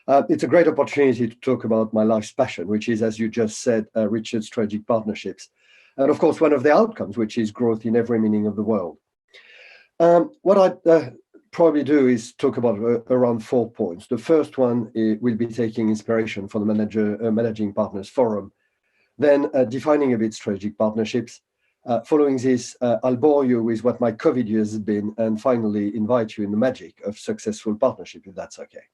It's a great opportunity to talk about my life's passion, which is, as you just said, Richard, strategic partnerships. And of course, one of the outcomes, which is growth in every meaning of the world. What I probably do is talk about around 4 points. The first one will be taking inspiration from the Managing Partners Forum, then defining a bit strategic partnerships. Following this, I'll bore you with what my COVID years has been, and finally invite you in the magic of successful partnership, if that's okay.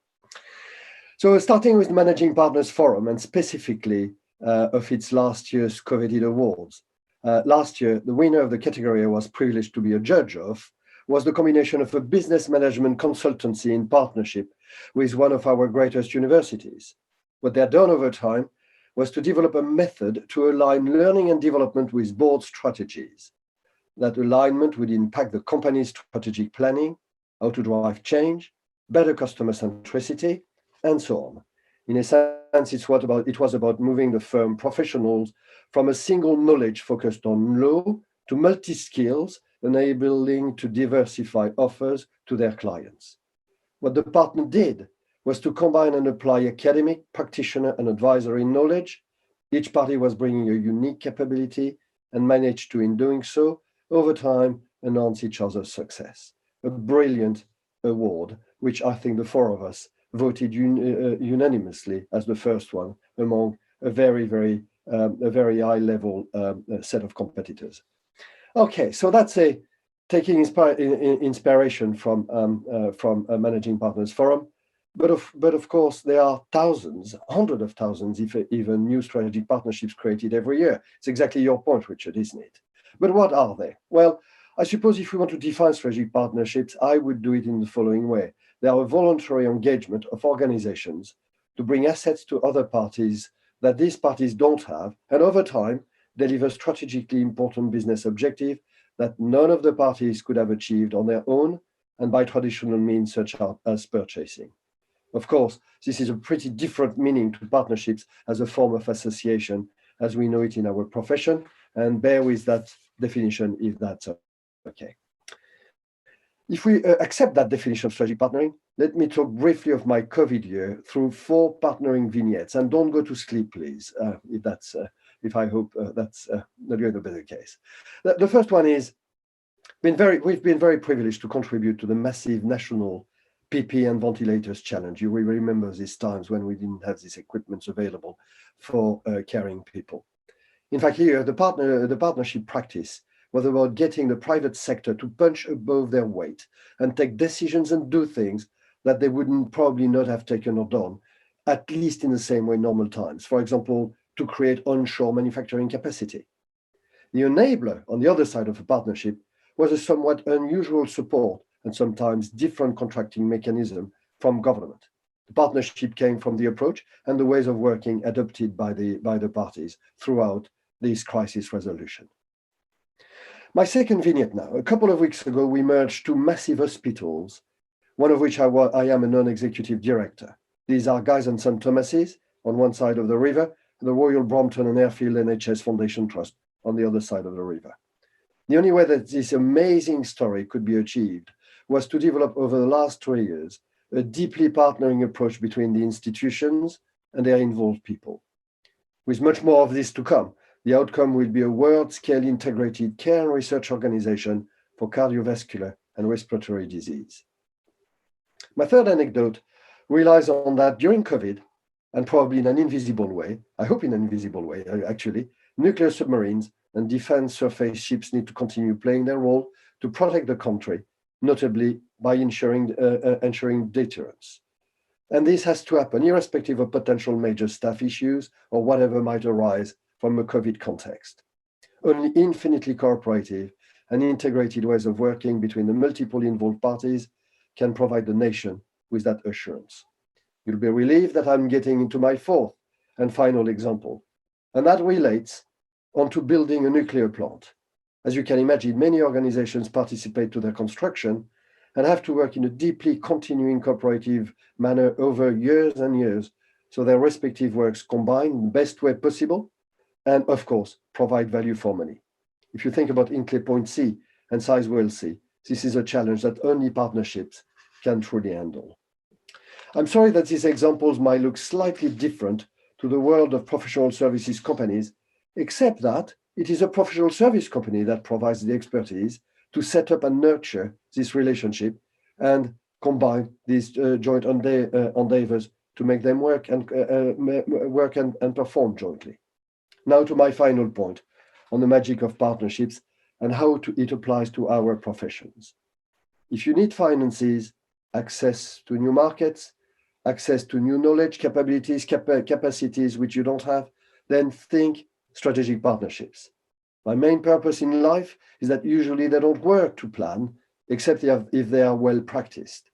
So starting with the Managing Partners Forum, and specifically of its last year's coveted awards. Last year, the winner of the category I was privileged to be a judge of was the combination of a business management consultancy in partnership with one of our greatest universities. What they had done over time was to develop a method to align learning and development with board strategies. That alignment would impact the company's strategic planning, how to drive change, better customer centricity, and so on. In a sense, it was about moving the firm professionals from a single knowledge focused on law to multi-skills, enabling to diversify offers to their clients. What the partner did was to combine and apply academic, practitioner, and advisory knowledge. Each party was bringing a unique capability and managed to, in doing so, over time, enhance each other's success. A brilliant award, which I think the four of us voted unanimously as the first one among a very high level set of competitors. Okay, so that's taking inspiration from a Managing Partners Forum. But of course, there are thousands, hundreds of thousands, if even new strategic partnerships created every year. It's exactly your point, Richard, isn't it? But what are they? Well, I suppose if we want to define strategic partnerships, I would do it in the following way. They are a voluntary engagement of organizations to bring assets to other parties that these parties don't have, and over time, deliver strategically important business objectives that none of the parties could have achieved on their own and by traditional means such as purchasing. Of course, this is a pretty different meaning to partnerships as a form of association as we know it in our profession, and bear with that definition if that's okay. If we accept that definition of strategic partnering, let me talk briefly of my COVID year through 4 partnering vignettes, and don't go to sleep, please, if I hope that's not going to be the case. The first one is, we've been very privileged to contribute to the massive national PPE and ventilators challenge. You will remember these times when we didn't have these equipments available for caring people. In fact, here, the partnership practice was about getting the private sector to punch above their weight and take decisions and do things that they wouldn't probably not have taken or done, at least in the same way in normal times. For example, to create onshore manufacturing capacity. The enabler on the other side of the partnership was a somewhat unusual support and sometimes different contracting mechanism from government. The partnership came from the approach and the ways of working adopted by the parties throughout this crisis resolution. My second vignette now. A couple of weeks ago, we merged 2 massive hospitals, one of which I am a non-executive director. These are Guy's and St Thomas's on one side of the river, and the Royal Brompton and Airfield NHS Foundation Trust on the other side of the river. The only way that this amazing story could be achieved was to develop over the last 3 years a deeply partnering approach between the institutions and their involved people. With much more of this to come, the outcome will be a world-scale integrated care and research organization for cardiovascular and respiratory disease. My third anecdote relies on that during COVID, and probably in an invisible way, I hope in an invisible way, actually, nuclear submarines and defense surface ships need to continue playing their role to protect the country, notably by ensuring deterrence. And this has to happen irrespective of potential major staff issues or whatever might arise from a COVID context. Only infinitely cooperative and integrated ways of working between the multiple involved parties can provide the nation with that assurance. You'll be relieved that I'm getting into my 4th and final example, and that relates onto building a nuclear plant. As you can imagine, many organizations participate to their construction and have to work in a deeply continuing cooperative manner over years and years, so their respective works combine in the best way possible, and of course, provide value for money. If you think about Hinkley Point C and Sizewell C, this is a challenge that only partnerships can truly handle. I'm sorry that these examples might look slightly different to the world of professional services companies, except that it is a professional service company that provides the expertise to set up and nurture this relationship and combine these joint endeavors to make them work and perform jointly. Now to my final point on the magic of partnerships and how it applies to our professions. If you need finances, access to new markets, access to new knowledge, capabilities, capacities which you don't have, then think strategic partnerships. My main purpose in life is that usually they don't work to plan, except if they are well practiced.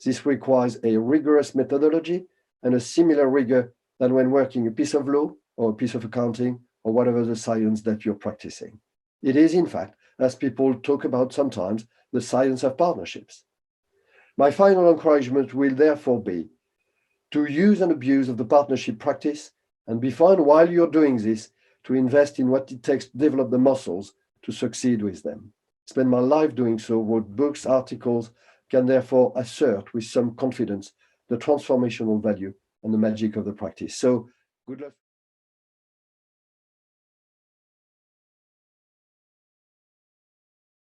This requires a rigorous methodology and a similar rigor than when working a piece of law or a piece of accounting or whatever the science that you're practicing. It is, in fact, as people talk about sometimes, the science of partnerships. My final encouragement will therefore be to use and abuse of the partnership practice and be found while you're doing this to invest in what it takes to develop the muscles to succeed with them. Spend my life doing so, wrote books, articles, can therefore assert with some confidence the transformational value and the magic of the practice. So good luck.